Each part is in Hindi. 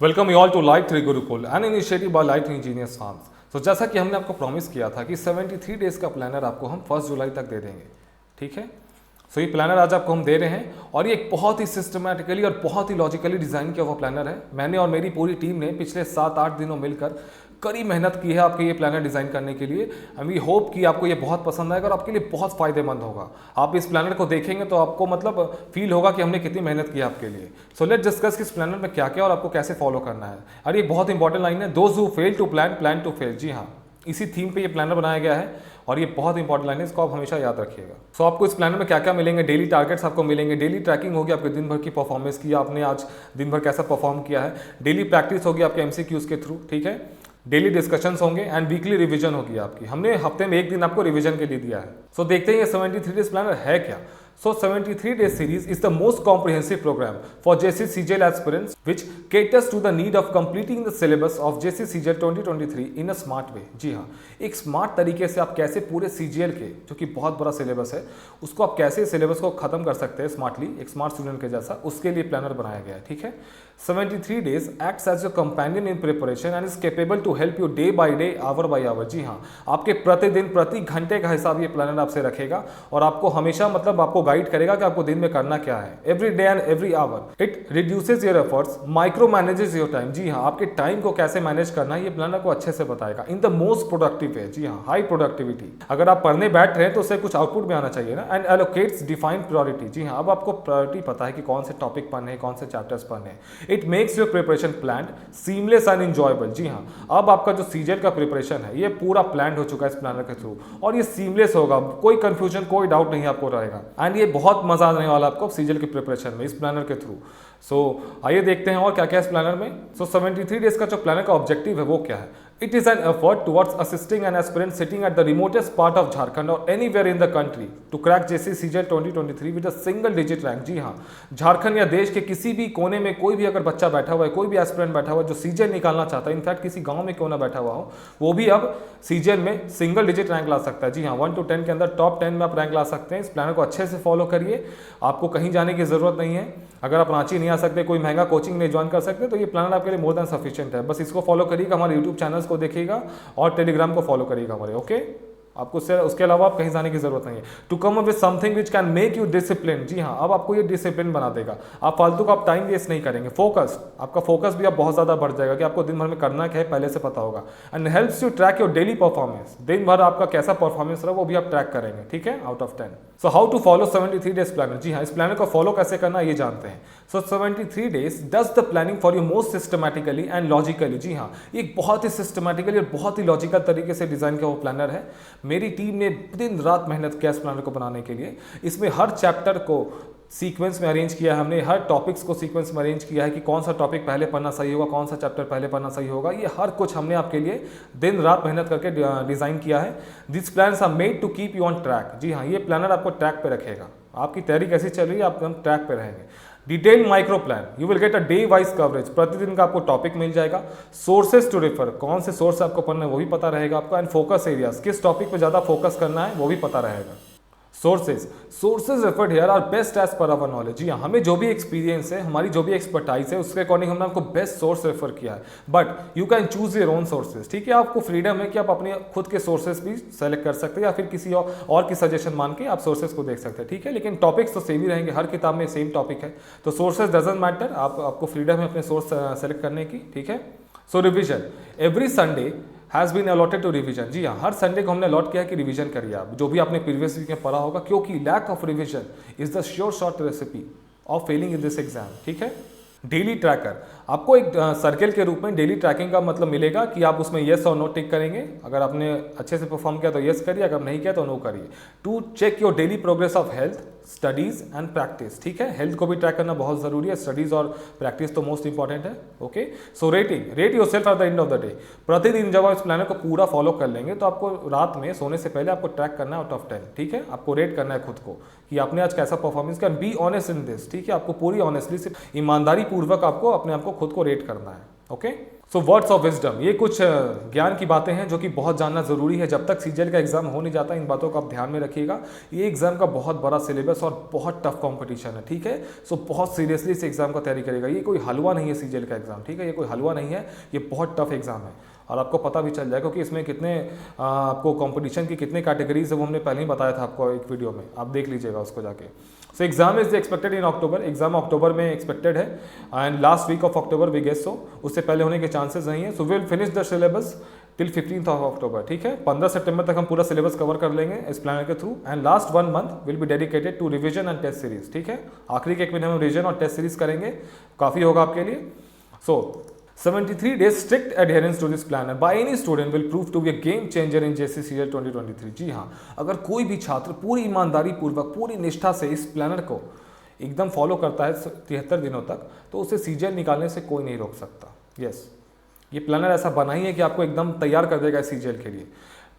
Welcome you all to life three Gurukul an initiative by life engineers farms. तो जैसा कि हमने आपको प्रॉमिस किया था कि 73 डेज का प्लानर आपको हम 1 जुलाई तक दे देंगे, ठीक है। सो ये प्लानर आज आपको हम दे रहे हैं और ये एक बहुत ही सिस्टमैटिकली और बहुत ही लॉजिकली डिज़ाइन किया हुआ प्लानर है। मैंने और मेरी पूरी टीम ने पिछले 7-8 दिनों मिलकर कड़ी मेहनत की है आपके ये प्लानर डिज़ाइन करने के लिए। एंड वी होप कि आपको ये बहुत पसंद आएगा और आपके लिए बहुत फ़ायदेमंद होगा। आप इस प्लानर को देखेंगे तो आपको मतलब फील होगा कि हमने कितनी मेहनत की है आपके लिए। सो लेट्स डिस्कस कि इस प्लानर में क्या क्या और आपको कैसे फॉलो करना है। और ये बहुत इंपॉर्टेंट लाइन है, those who fail to plan plan to fail. जी हाँ, इसी थीम पे ये प्लानर बनाया गया है और ये बहुत इंपॉर्टेंट लाइन है, इसको आप हमेशा याद रखिएगा। सो आपको इस प्लानर में क्या क्या मिलेंगे, डेली टारगेट्स आपको मिलेंगे, डेली ट्रैकिंग होगी आपके दिन भर की परफॉर्मेंस की, आपने आज दिन भर कैसा परफॉर्म किया है, डेली प्रैक्टिस होगी आपके एमसीक्यूज के थ्रू, ठीक है, डेली डिस्कशंस होंगे एंड वीकली रिवीजन होगी आपकी। हमने हफ्ते में एक दिन आपको रिवीजन के लिए दिया है। सो देखते हैं ये 73 डेज प्लानर है क्या। So 73 days series is the most comprehensive program for JC CGL aspirants which caters to the need of completing the syllabus of JC CGL 2023 in a smart way। जी हाँ, एक स्मार्ट तरीके से आप कैसे पूरे CGL के, जो कि बहुत बड़ा सिलेबस है, उसको आप कैसे सिलेबस को खत्म कर सकते हैं स्मार्टली, एक स्मार्ट स्टूडेंट के जैसा, उसके लिए प्लानर बनाया गया है, ठीक है। 73 days acts as your companion in preparation and is capable to help you day by day, hour by hour। जी हाँ, आपके प्रतिदिन प्रति घंटे का हिसाब ये प्लानर आपसे रखेगा और आपको हमेशा मतलब आपको गाइड करेगा कि आपको दिन में करना क्या है, every day and every hour. It reduces your efforts, micro manages your time. जी हाँ, आपके टाइम को कैसे मैनेज करना है ये प्लानर को अच्छे से बताएगा in the most productive way. जी हाँ, हाई प्रोडक्टिविटी। अगर आप पढ़ने बैठ रहे हैं तो उससे कुछ आउटपुट में आना चाहिए ना। And allocates defined priority. जी हाँ, अब आपको प्रायोरिटी पता है कि कौन से टॉपिक पढ़ने हैं, कौन से चैप्टर्स पढ़ने हैं। It makes your preparation plan seamless and enjoyable. जी हाँ, अब आपका जो सीजीएल का प्रिपरेशन है ये पूरा प्लान हो चुका है इस प्लानर के थ्रू और ये सीमलेस होगा, कोई कंफ्यूजन कोई डाउट नहीं आपको रहेगा। एंड ये बहुत मजा आने वाला आपको सीजीएल के प्रिपरेशन में इस प्लानर के थ्रू। सो आइए देखते हैं और क्या क्या इस प्लानर में। सो 73 डेज का जो प्लानर का ऑब्जेक्टिव है वो क्या है। It is an effort towards assisting an aspirant sitting at the remotest part of Jharkhand or anywhere in the country to crack JC CGL 2023 with a single digit rank। जी हाँ, झारखंड या देश के किसी भी कोने में कोई भी अगर बच्चा बैठा हुआ है, कोई भी एस्पिरेंट बैठा हुआ है जो सीजीएल निकालना चाहता है, इनफैक्ट किसी गांव में क्यों ना बैठा हुआ हो, वो भी अब सीजीएल में सिंगल डिजिट रैंक ला सकता है। जी हाँ, 1 to 10 के अंदर टॉप 10 में आप रैंक ला सकते हैं। इस प्लानर को अच्छे से फॉलो करिए, आपको कहीं जाने की जरूरत नहीं है। अगर आप रांची नहीं आ सकते, कोई महंगा कोचिंग नहीं ज्वाइन कर सकते, तो ये प्लानर आपके लिए मोर देन सफिशिएंट है। बस इसको फॉलो करिएगा, हमारे यूट्यूब चैनल्स को देखिएगा और टेलीग्राम को फॉलो करिएगा हमारे, ओके। आपको उसके अलावा आप कहीं जाने की जरूरत नहीं है। To come up with something which can make you discipline. जी हाँ, अब आपको ये डिसिप्लिन बना देगा। आप फालतू का आप टाइम वेस्ट नहीं करेंगे, फोकस, आपका फोकस भी अब बहुत ज़्यादा बढ़ जाएगा कि आपको दिन भर में करना क्या है पहले से पता होगा। And helps you track your daily performance. दिन भर आपका कैसा परफॉर्मेंस रहा वो भी आप ट्रैक करेंगे, ठीक है, out of 10। So how to follow 73 days planner. जी हाँ, इस प्लानर को फॉलो कैसे करना ये जानते हैं। So 73 days does the planning for you most systematically and logically. जी हाँ, ये बहुत ही सिस्टमैटिकली और बहुत ही लॉजिकल तरीके से डिजाइन किया हुआ प्लानर है। मेरी टीम ने दिन रात मेहनत किया इस प्लानर को बनाने के लिए। इसमें हर चैप्टर को सीक्वेंस में अरेंज किया है हमने, हर टॉपिक्स को सीक्वेंस में अरेंज किया है कि कौन सा टॉपिक पहले पढ़ना सही होगा, कौन सा चैप्टर पहले पढ़ना सही होगा। ये हर कुछ हमने आपके लिए दिन रात मेहनत करके डिज़ाइन किया है। This plans are made to keep you on track. जी हाँ, ये प्लानर आपको ट्रैक पे रखेगा। आपकी तैयारी कैसी चल रही है, आप ट्रैक पे रहेंगे। Detail micro plan, you will get a day wise coverage. प्रतिदिन का आपको टॉपिक मिल जाएगा। सोर्सेज टू रेफर, कौन से सोर्स आपको पढ़ना है वो भी पता रहेगा आपका। एंड फोकस एरियाज, किस टॉपिक पे ज़्यादा फोकस करना है वो भी पता रहेगा। Sources referred here are best as per our knowledge. जी हाँ, हमें जो भी एक्सपीरियंस है, हमारी जो भी एक्सपर्टाइज है, उसके अकॉर्डिंग हमने आपको बेस्ट सोर्स रेफर किया है। But you can choose your own sources, ठीक है। आपको फ्रीडम है कि आप अपने खुद के सोर्सेज भी सेलेक्ट कर सकते हैं या फिर किसी और की सजेशन मान के आप सोर्सेज को देख सकते हैं, ठीक है। लेकिन टॉपिक्स तो सेम ही रहेंगे, हर किताब में सेम टॉपिक है, तो सोर्सेज डजंट मैटर। आपको फ्रीडम है अपने सोर्स सेलेक्ट करने की, ठीक है। So revision, every Sunday has been allotted to revision. जी हाँ, हर संडे को हमने अलॉट किया है कि रिवीजन करिए आप जो भी आपने प्रीवियस वीक में पढ़ा होगा, क्योंकि lack of revision is the sure short recipe of failing in this exam, ठीक है। डेली ट्रैकर, आपको एक सर्कल के रूप में डेली ट्रैकिंग का मतलब मिलेगा कि आप उसमें येस और नो टिक करेंगे। अगर आपने अच्छे से परफॉर्म किया तो येस करिए, अगर नहीं किया तो नो करिए। To check your daily progress of health, studies and practice, ठीक है। हेल्थ को भी ट्रैक करना बहुत जरूरी है, स्टडीज और प्रैक्टिस तो मोस्ट इंपॉर्टेंट है, okay. So rate yourself at the end of the day. प्रतिदिन जब आप इस प्लानर को पूरा फॉलो कर लेंगे तो आपको रात में सोने से पहले आपको ट्रैक करना है आउट ऑफ 10, ठीक है। आपको रेट करना है खुद को कि आपने आज कैसा परफॉर्मेंस किया। बी ऑनेस्ट इन दिस, ठीक है। आपको पूरी ऑनेस्टली से ईमानदारी पूर्वक आपको अपने आप को खुद को रेट करना है, okay. So words of wisdom, ये कुछ ज्ञान की बातें हैं जो कि बहुत जानना ज़रूरी है। जब तक सीजीएल का एग्जाम हो नहीं जाता, इन बातों को आप ध्यान में रखिएगा। ये एग्जाम का बहुत बड़ा सिलेबस और बहुत टफ कंपटीशन है, ठीक है। सो बहुत सीरियसली इस एग्जाम का तैयारी करेगा। ये कोई हलवा नहीं है सीजीएल का एग्जाम, ठीक है, ये कोई हलवा नहीं है, ये बहुत टफ एग्जाम है। और आपको पता भी चल जाएगा क्योंकि इसमें कितने आपको कंपटीशन की कितने कैटेगरीज है वो हमने पहले ही बताया था आपको एक वीडियो में, आप देख लीजिएगा उसको जाके। So exam is expected in October, exam October में एक्सपेक्टेड है and last week of October we guess so, उससे पहले होने के चांसेस नहीं है। So will finish the syllabus till 15th of October, ठीक है। 15 सितंबर तक हम पूरा सिलेबस कवर कर लेंगे इस प्लानर के through and last 1 month will be dedicated to revision and test series, ठीक है। आखिरी के 1 महीने में रिविजन और टेस्ट सीरीज करेंगे, काफ़ी होगा आपके लिए। सो 73 days strict adherence to this planner by any student will prove to be a game changer in JCCL 2023। जी हाँ, अगर कोई भी छात्र पूरी ईमानदारी पूर्वक, पूरी निष्ठा से इस प्लानर को एकदम फॉलो करता है 73 दिनों तक, तो उसे सीजीएल निकालने से कोई नहीं रोक सकता। यस, ये प्लानर ऐसा बना ही है कि आपको एकदम तैयार कर देगा सीजीएल के लिए।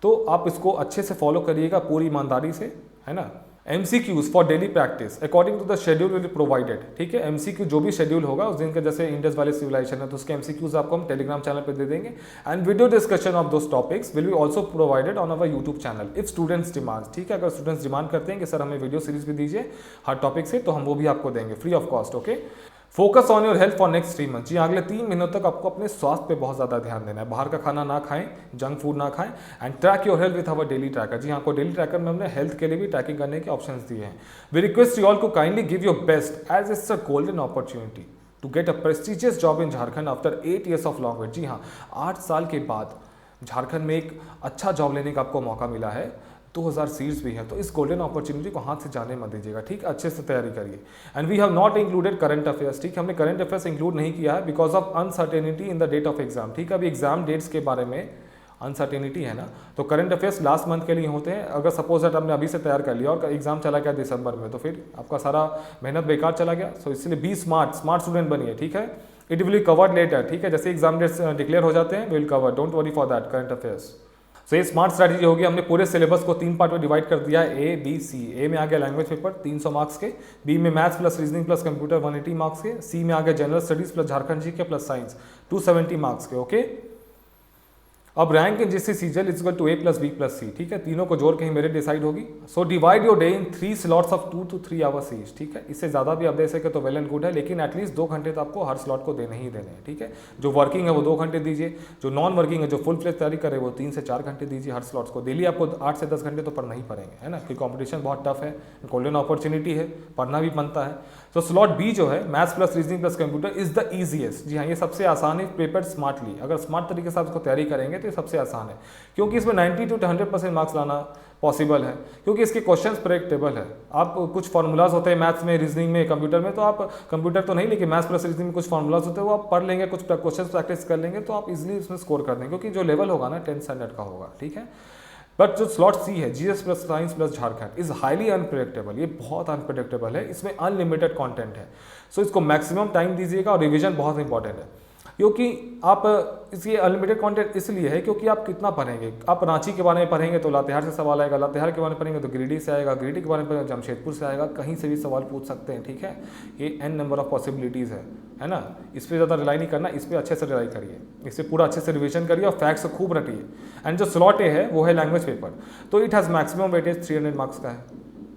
तो आप इसको अच्छे से फॉलो करिएगा पूरी ईमानदारी से, है ना। MCQs for daily practice according to the schedule will be provided, ठीक है। MCQ जो भी शेड्यूल होगा उस दिन का, जैसे इंडस वैली सिविलाइजेशन है तो उसके MCQs आपको हम टेलीग्राम चैनल पे दे देंगे and video discussion of those topics will be also provided on our YouTube channel if students demand, ठीक है। अगर स्टूडेंट्स डिमांड करते हैं कि सर हमें वीडियो सीरीज भी दीजिए हर टॉपिक से, तो हम वो भी आपको देंगे free of cost, okay. Focus on your health for next 3 month, जी अगले 3 महीनों तक आपको अपने स्वास्थ्य पे बहुत ज़्यादा ध्यान देना है। बाहर का खाना ना खाएं, जंक फूड ना खाएं and track your health with our daily tracker. जी आपको डेली ट्रैकर में हमने हेल्थ के लिए भी ट्रैकिंग करने के ऑप्शंस दिए हैं। We request you all to kindly give your best as it's a golden opportunity to get a prestigious job in Jharkhand after 8 years of long wait. जी हाँ, 8 साल के बाद झारखंड में एक अच्छा जॉब लेने का आपको मौका मिला है, 2000 सीट्स भी हैं, तो इस गोल्डन अपॉर्चुनिटी को हाथ से जाने मत दीजिएगा, ठीक, अच्छे से तैयारी करिए। And we have not included current affairs, ठीक, हमने करंट अफेयर्स इंक्लूड नहीं किया है because of uncertainty in the date of exam, ठीक है। अभी एग्जाम डेट्स के बारे में अनसर्टेनिटी है ना, तो करंट अफेयर्स लास्ट मंथ के लिए होते हैं। अगर सपोज दैट आपने अभी से तैयार कर लिया और एग्जाम चला गया दिसंबर में, तो फिर आपका सारा मेहनत बेकार चला गया। सो इसलिए बी स्मार्ट स्टूडेंट बनिए, ठीक है। It will be covered later, ठीक है, जैसे एग्जाम डेट्स डिक्लेयर हो जाते हैं will cover, don't worry for that current affairs. So ये स्मार्ट स्ट्रैटेजी होगी। हमने पूरे सिलेबस को 3 पार्ट में डिवाइड कर दिया है, A, B, C। ए में आ गया लैंग्वेज पेपर 300 मार्क्स के, बी में maths plus reasoning plus computer 180 marks के, सी में आ गया general studies plus Jharkhand G K plus science 270 marks के, ओके। अब रैंक इन जिससे CGL is equal to A plus B plus C, ठीक है, तीनों को जोड़ के ही मेरिट डिसाइड होगी। So divide your day in 3 slots of 2 to 3 hours each, ठीक है। इससे ज़्यादा भी आप दे सके तो वेल एंड गुड है, लेकिन एटलीस्ट 2 घंटे तो आपको हर स्लॉट को देने ही देने हैं, ठीक है। जो वर्किंग है वो 2 घंटे दीजिए, जो नॉन वर्किंग है, जो फुल फ्लेज तैयारी करे वो 3 से 4 घंटे दीजिए हर स्लॉट्स को। डेली आपको 8 से 10 घंटे तो पढ़ना ही पड़ेंगे, है ना, क्योंकि कॉम्पिटिशन बहुत टफ है, गोल्डन अपॉर्चुनिटी है, पढ़ना भी बनता है। तो स्लॉट बी जो है maths plus reasoning plus computer is the easiest. जी हाँ, ये सबसे आसान है, प्रिपेयर्ड स्मार्टली। अगर स्मार्ट तरीके से आप इसको तैयारी करेंगे तो ये सबसे आसान है, क्योंकि इसमें 90 to 100% मार्क्स लाना पॉसिबल है, क्योंकि इसके क्वेश्चंस प्रेडिक्टेबल है। आप कुछ फार्मूलाज होते हैं मैथ्स में, रीजनिंग में, कंप्यूटर में, तो आप कंप्यूटर तो नहीं लेकिन मैथ्स प्लस रीजनिंग में कुछ फार्मूलाज होते हैं वो आप पढ़ लेंगे, कुछ क्वेश्चन प्रैक्टिस कर लेंगे तो आप इजीली इसमें स्कोर कर देंगे, क्योंकि जो लेवल होगा ना 10th स्टैंडर्ड का होगा, ठीक है। बट जो स्लॉट सी है GS plus science plus Jharkhand is highly unpredictable, ये बहुत अनप्रेडिक्टेबल है, इसमें अनलिमिटेड कंटेंट है। सो इसको मैक्सिमम टाइम दीजिएगा और रिवीजन बहुत इंपॉर्टेंट है, क्योंकि आप इसलिए अनलिमिटेड कंटेंट इसलिए है क्योंकि आप कितना पढ़ेंगे। आप रांची के बारे में पढ़ेंगे तो लातेहार से सवाल आएगा, लातेहार के बारे में पढ़ेंगे तो गिरिडीह से आएगा, गिरिडीह के बारे में पढ़ेंगे जमशेदपुर से आएगा, कहीं से भी सवाल पूछ सकते हैं, ठीक है। ये n नंबर ऑफ पॉसिबिलिटीज़ है ना, इस पर ज़्यादा रिलाई नहीं करना, इस पर अच्छे से रिलाई करिए, इस पर पूरा अच्छे से रिविजन करिए और फैक्ट्स खूब रटिए। एंड जो स्लॉट ए है वो है लैंग्वेज पेपर, तो it has maximum weightage 300 marks का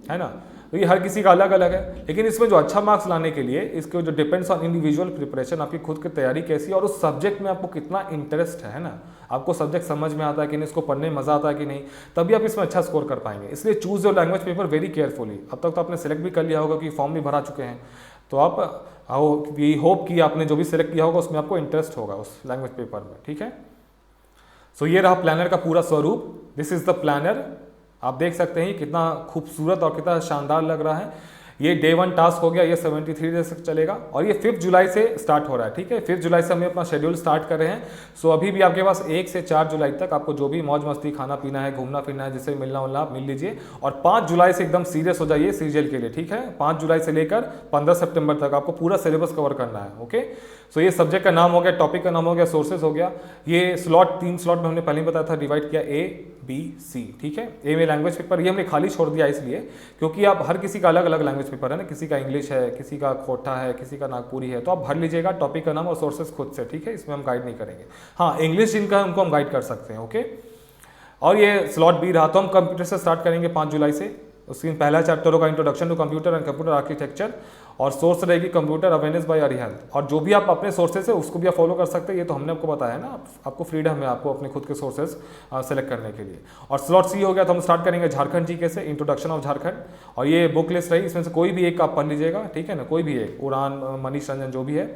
है ना। तो ये हर किसी का अलग अलग है, लेकिन इसमें जो अच्छा मार्क्स लाने के लिए इसके जो डिपेंड्स ऑन इंडिविजुअल प्रिपरेशन, आपकी खुद की तैयारी कैसी और उस सब्जेक्ट में आपको कितना इंटरेस्ट है ना, आपको सब्जेक्ट समझ में आता है कि नहीं, इसको पढ़ने में मजा आता है कि नहीं, तभी आप इसमें अच्छा स्कोर कर पाएंगे। इसलिए choose your language paper very carefully. अब तक तो आपने सेलेक्ट भी कर लिया होगा कि फॉर्म भी भरा चुके हैं, तो आप वी होप कि आपने जो भी सिलेक्ट किया होगा उसमें आपको इंटरेस्ट होगा उस लैंग्वेज पेपर में, ठीक है। सो ये रहा प्लानर का पूरा स्वरूप, दिस इज द प्लानर। आप देख सकते हैं कितना खूबसूरत और कितना शानदार लग रहा है। ये डे 1 टास्क हो गया, ये 73 डेज तक चलेगा और ये 5 जुलाई से स्टार्ट हो रहा है, ठीक है। 5 जुलाई से हम अपना शेड्यूल स्टार्ट कर रहे हैं। सो अभी भी आपके पास 1 से 4 जुलाई तक आपको जो भी मौज मस्ती, खाना पीना है, घूमना फिरना है, जिससे मिलना उलना आप मिल लीजिए। और 5 जुलाई से एकदम सीरियस हो जाइए सीजीएल के लिए, ठीक है। 5 जुलाई से लेकर 15 सितंबर तक आपको पूरा सिलेबस कवर करना है, ओके। सो ये सब्जेक्ट का नाम हो गया, टॉपिक का नाम हो गया, सोर्सेज हो गया। ये स्लॉट 3 स्लॉट में हमने पहले ही बताया था डिवाइड किया, A, बी सी, ठीक है। ए में लैंग्वेज पेपर ये हमने खाली छोड़ दिया इसलिए क्योंकि आप हर किसी का अलग अलग लैंग्वेज पेपर है ना, किसी का इंग्लिश है, किसी का खोटा है, किसी का नागपुरी है, तो आप भर लीजिएगा टॉपिक का नाम और सोर्सेज खुद से, ठीक है। इसमें हम गाइड नहीं करेंगे। हाँ, इंग्लिश जिनका है उनको हम गाइड कर सकते हैं, ओके। और ये स्लॉट बी रहा, तो हम कंप्यूटर से स्टार्ट करेंगे 5 जुलाई से। उसकी पहला चैप्टर होगा introduction to computer and computer architecture, और सोर्स रहेगी कंप्यूटर अवेयरनेस बाय अरिहंत। और जो भी आप अपने सोर्सेज है उसको भी आप फॉलो कर सकते हैं, ये तो हमने आपको बताया ना, आपको फ्रीडम है आपको अपने खुद के सोर्सेज सेलेक्ट करने के लिए। और स्लॉट सी हो गया, तो हम स्टार्ट करेंगे झारखंड जीके से, इंट्रोडक्शन ऑफ झारखंड। और ये बुक लिस्ट रही, इसमें से कोई भी एक आप पढ़ लीजिएगा, ठीक है ना, कोई भी एक, उड़ान, मनीष रंजन, जो भी है।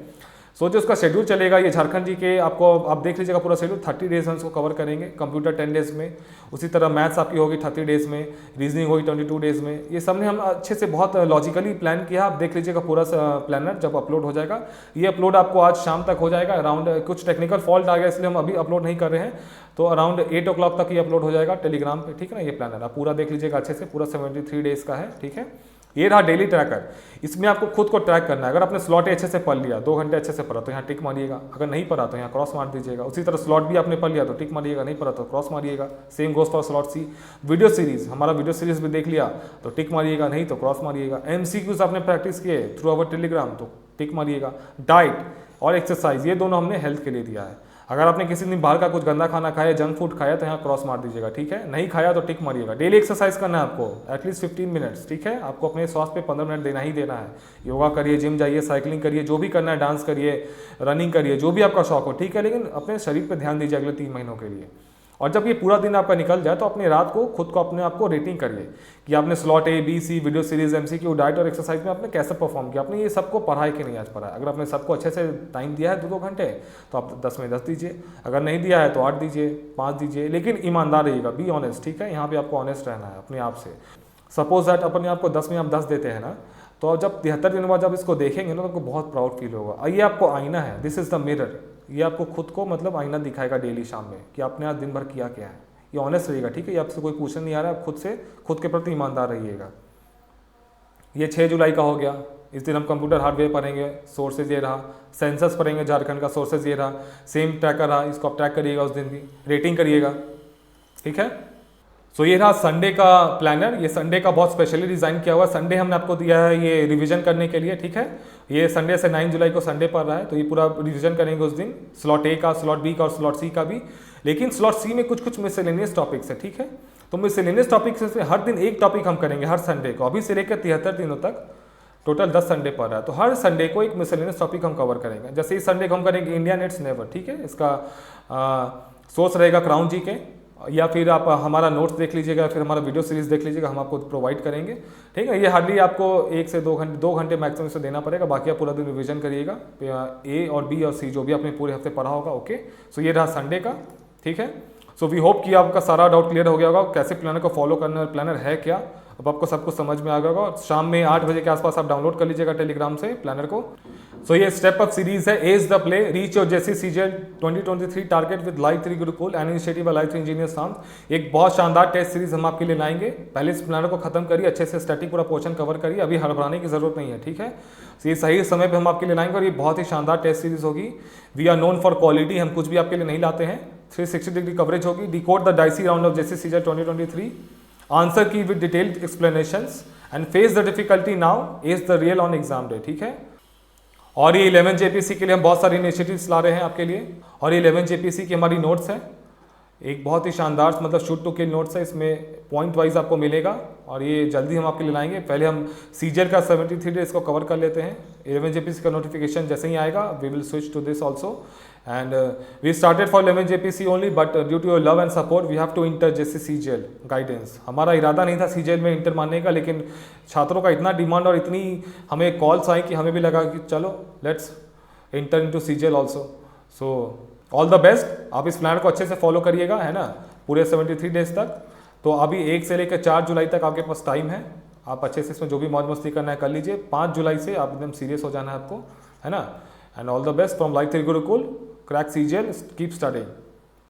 सो जो उसका शेड्यूल चलेगा ये झारखंड जी के, आपको आप देख लीजिएगा पूरा शेड्यूल। 30 डेज हम इसको कवर करेंगे, कंप्यूटर 10 डेज में, उसी तरह मैथ्स आपकी होगी 30 डेज में, रीजनिंग होगी 22 डेज में। ये सब ने हम अच्छे से बहुत लॉजिकली प्लान किया, आप देख लीजिएगा पूरा प्लानर जब अपलोड हो जाएगा। ये अपलोड आपको आज शाम तक हो जाएगा अराउंड, कुछ टेक्निकल फॉल्ट आ गया इसलिए हम अभी अपलोड नहीं कर रहे हैं, तो अराउंड 8 o'clock तक ये अपलोड हो जाएगा टेलीग्राम पे, ठीक है ना। ये प्लानर आप पूरा देख लीजिएगा अच्छे से, पूरा 73 डेज का है, ठीक है। ये रहा डेली ट्रैकर, इसमें आपको खुद को ट्रैक करना है। अगर आपने स्लॉट अच्छे से पढ़ लिया, 2 घंटे अच्छे से पढ़ा तो यहाँ टिक मारिएगा, अगर नहीं पढ़ा तो यहाँ क्रॉस मार दीजिएगा। उसी तरह स्लॉट भी आपने पढ़ लिया तो टिक मारिएगा, नहीं पढ़ा तो क्रॉस मारिएगा। Same goes for slot C. Video series, हमारा वीडियो सीरीज भी देख लिया तो टिक मारिएगा, नहीं तो क्रॉस मारिएगा। MCQs आपने प्रैक्टिस किए थ्रू अवर टेलीग्राम तो टिक मारिएगा। डाइट और एक्सरसाइज ये दोनों हमने हेल्थ के लिए दिया है। अगर आपने किसी दिन बाहर का कुछ गंदा खाना खाया, जंक फूड खाया तो यहाँ क्रॉस मार दीजिएगा, ठीक है। नहीं खाया तो टिक मारिएगा। डेली एक्सरसाइज करना है आपको, एटलीस्ट 15 मिनट्स, ठीक है। आपको अपने स्वास्थ्य पे 15 मिनट देना ही देना है। योगा करिए, जिम जाइए, साइकिलिंग करिए, जो भी करना है, डांस करिए, रनिंग करिए, जो भी आपका शौक हो, ठीक है। लेकिन अपने शरीर पर ध्यान दीजिए अगले 3 महीनों के लिए। और जब ये पूरा दिन आपका निकल जाए तो अपने रात को खुद को अपने आप को रेटिंग करिए कि आपने slot A, B, C, video series, MCQ, diet और एक्सरसाइज में आपने कैसे परफॉर्म किया। आपने ये सबको पढ़ा है कि नहीं आज पढ़ा है। अगर आपने सबको अच्छे से टाइम दिया है 2-2 घंटे तो आप 10 में 10 दीजिए, अगर नहीं दिया है तो 8 दीजिए, 5 दीजिए, लेकिन ईमानदार रहिएगा, बी ऑनेस्ट, ठीक है। यहाँ पे आपको ऑनेस्ट रहना है अपने आप से। सपोज दैट अपने आप को 10 में आप 10 देते हैं ना, तो जब 73 दिन बाद जब इसको देखेंगे ना तो आपको बहुत प्राउड फील होगा। ये आपको आईना है, दिस इज द मिरर। ये आपको खुद को मतलब आईना दिखाएगा डेली शाम में कि आपने आज दिन भर किया क्या है। ये ऑनेस्ट रहिएगा, ठीक है। ये आपसे कोई पूछने नहीं आ रहा है, आप खुद से खुद के प्रति ईमानदार रहिएगा। ये 6 जुलाई का हो गया, इस दिन हम कंप्यूटर हार्डवेयर पढ़ेंगे, सोर्सेज ये रहा। सेंसस पढ़ेंगे झारखंड का, सोर्सेज ये रहा। सेम ट्रैकर रहा, इसको आप ट्रैक करिएगा, उस दिन भी रेटिंग करिएगा, ठीक है। सो ये रहा संडे का प्लानर। ये संडे का बहुत स्पेशली डिज़ाइन किया हुआ है। संडे हमने आपको दिया है ये रिवीजन करने के लिए, ठीक है। ये संडे से 9 जुलाई को संडे पड़ रहा है, तो ये पूरा रिवीजन करेंगे उस दिन, स्लॉट A का, स्लॉट B का और स्लॉट C का भी। लेकिन स्लॉट C में कुछ मिसलेनियस टॉपिक्स है, ठीक है। तो मिसलेनियस टॉपिक्स में हर दिन एक टॉपिक हम करेंगे हर संडे को। अभी से लेकर 73 दिनों तक टोटल 10 संडे पड़ रहा है, तो हर संडे को एक मिसलेनियस टॉपिक हम कवर करेंगे। जैसे इस संडे को हम करेंगे इंडिया नेट्स नेवर, ठीक है। इसका सोर्स रहेगा क्राउन जी के, या फिर आप हमारा नोट्स देख लीजिएगा, फिर हमारा वीडियो सीरीज देख लीजिएगा, हम आपको प्रोवाइड करेंगे, ठीक है। ये हार्डली आपको 1 से 2 घंटे मैक्सिमम से देना पड़ेगा, बाकी आप पूरा दिन रिवीजन करिएगा A और B और C जो भी आपने पूरे हफ्ते पढ़ा होगा, ओके। सो ये रहा संडे का, ठीक है। सो वी होप कि आपका सारा डाउट क्लियर हो गया होगा, कैसे प्लानर को फॉलो करना है, प्लानर है क्या, अब आपको सब कुछ समझ में आ गया होगा। शाम में 8 बजे के आसपास आप डाउनलोड कर लीजिएगा टेलीग्राम से प्लानर को। सो ये स्टेप अप सीरीज है, as the play, reach your JC CGL 2023 target with live 3 Gurukul and initiative live 3 engineer साथ। एक बहुत शानदार टेस्ट सीरीज हम आपके लिए लाएंगे। पहले इस प्लानर को खत्म करिए, अच्छे से स्टैटिक पूरा पोर्शन कवर करिए, अभी हड़बड़ाने की जरूरत नहीं है, ठीक है। तो ये सही समय पे हम आपके लिए लाएंगे और ये बहुत ही शानदार टेस्ट सीरीज होगी। We are known for quality, हम कुछ भी आपके लिए नहीं लाते हैं। 360 डिग्री कवरेज होगी। Decode the dicey round of JSSC CGL 2023, answer key with detailed explanations and face the difficulty now, is the real on exam day, ठीक है। और ये 11 JPC के लिए हम बहुत सारे इनिशिएटिव्स ला रहे हैं आपके लिए। और ये 11 JPC की हमारी नोट्स है, एक बहुत ही शानदार मतलब शूट टू किल नोट्स है, इसमें पॉइंट वाइज आपको मिलेगा और ये जल्दी हम आपके लिए लाएंगे। पहले हम सीजीएल का 73 डेज को कवर कर लेते हैं। 11 JPC का नोटिफिकेशन जैसे ही आएगा we will switch to this also and we started for 11 JPC only, but due to your love and support we have to inter जैसे सीजीएल गाइडेंस। हमारा इरादा नहीं था सीजीएल में इंटर मारने का, लेकिन छात्रों का इतना डिमांड और इतनी हमें कॉल्स आई कि हमें भी लगा कि चलो let's inter into CGL also. So all the best. आप इस प्लान को अच्छे से फॉलो करिएगा, है ना, पूरे 73 डेज तक। तो अभी 1 से लेकर 4 जुलाई तक आपके पास टाइम है, आप अच्छे से इसमें जो भी मौज मस्ती करना है कर लीजिए। 5 जुलाई से आप एकदम सीरियस हो जाना है आपको, है ना। And all the best from live 3 Gurukul, crack CGL, keep studying.